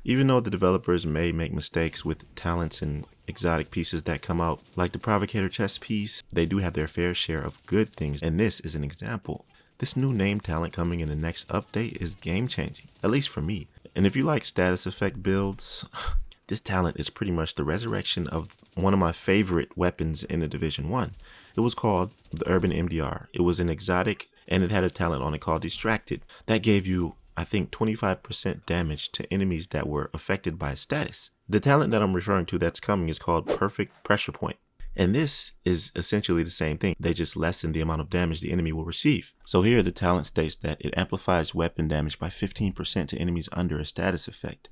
Even though the developers may make mistakes with talents and exotic pieces that come out, like the Provocator chess piece, they do have their fair share of good things, and this is an example. This new name talent coming in the next update is game changing, at least for me. And if you like status effect builds, this talent is pretty much the resurrection of one of my favorite weapons in the Division 1. It was called the Urban MDR. It was an exotic and it had a talent on it called Distracted. That gave you, I think, 25% damage to enemies that were affected by status. The talent that I'm referring to that's coming is called Perfect Pressure Point. And this is essentially the same thing. They just lessen the amount of damage the enemy will receive. So here the talent states that it amplifies weapon damage by 15% to enemies under a status effect.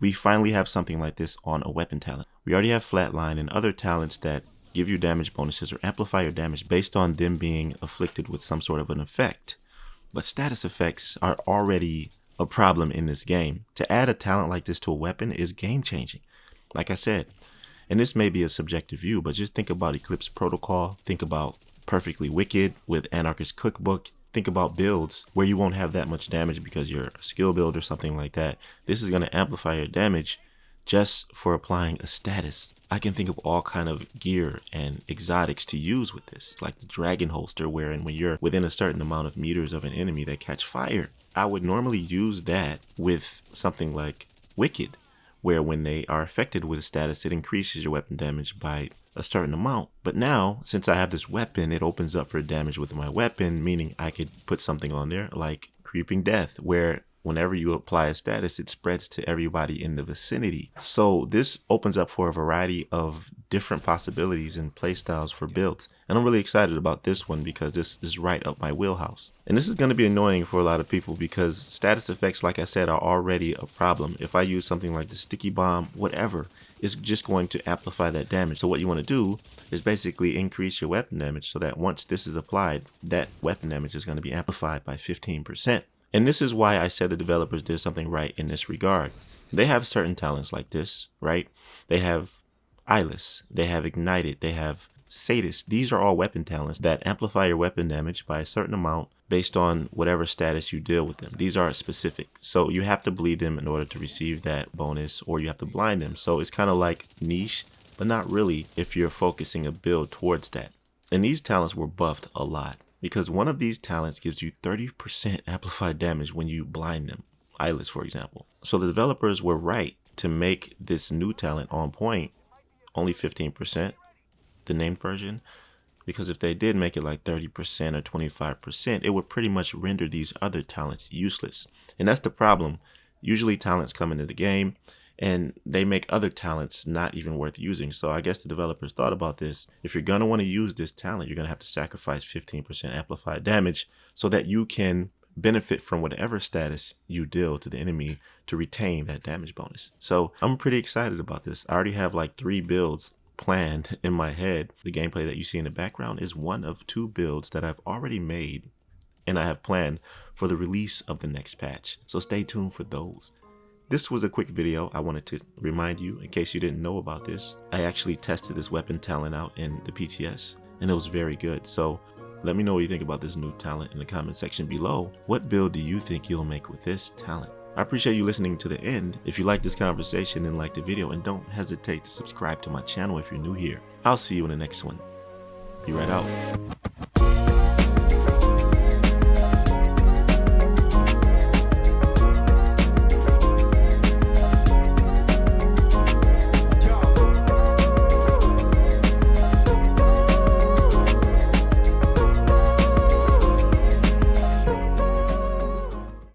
We finally have something like this on a weapon talent. We already have Flatline and other talents that give you damage bonuses or amplify your damage based on them being afflicted with some sort of an effect. But status effects are already a problem in this game. To add a talent like this to a weapon is game changing. Like I said, and this may be a subjective view, but just think about Eclipse Protocol, think about Perfectly Wicked with Anarchist Cookbook, think about builds where you won't have that much damage because you're a skill build or something like that. This is going to amplify your damage just for applying a status. I can think of all kind of gear and exotics to use with this, like the Dragon Holster, wherein when you're within a certain amount of meters of an enemy that catch fire. I would normally use that with something like Wicked, where when they are affected with a status, it increases your weapon damage by a certain amount. But now, since I have this weapon, it opens up for damage with my weapon, meaning I could put something on there like Creeping Death, where whenever you apply a status, it spreads to everybody in the vicinity. So this opens up for a variety of different possibilities and playstyles for builds. And I'm really excited about this one because this is right up my wheelhouse. And this is going to be annoying for a lot of people because status effects, like I said, are already a problem. If I use something like the Sticky Bomb, whatever, it's just going to amplify that damage. So what you want to do is basically increase your weapon damage so that once this is applied, that weapon damage is going to be amplified by 15%. And this is why I said the developers did something right in this regard. They have certain talents like this, right? They have Eyeless, they have Ignited, they have Sadist. These are all weapon talents that amplify your weapon damage by a certain amount based on whatever status you deal with them. These are specific. So you have to bleed them in order to receive that bonus, or you have to blind them. So it's kind of like niche, but not really if you're focusing a build towards that. And these talents were buffed a lot, because one of these talents gives you 30% amplified damage when you blind them. Eyeless, for example. So the developers were right to make this new talent on point only 15%, the named version, because if they did make it like 30% or 25%, it would pretty much render these other talents useless. And that's the problem. Usually talents come into the game and they make other talents not even worth using. So I guess the developers thought about this. If you're going to want to use this talent, you're going to have to sacrifice 15% amplified damage so that you can benefit from whatever status you deal to the enemy to retain that damage bonus. So I'm pretty excited about this. I already have like 3 builds planned in my head. The gameplay that you see in the background is one of 2 builds that I've already made and I have planned for the release of the next patch. So stay tuned for those. This was a quick video. I wanted to remind you, in case you didn't know about this, I actually tested this weapon talent out in the PTS and it was very good. So let me know what you think about this new talent in the comment section below. What build do you think you'll make with this talent? I appreciate you listening to the end. If you like this conversation and like the video, and don't hesitate to subscribe to my channel if you're new here. I'll see you in the next one. Be right out.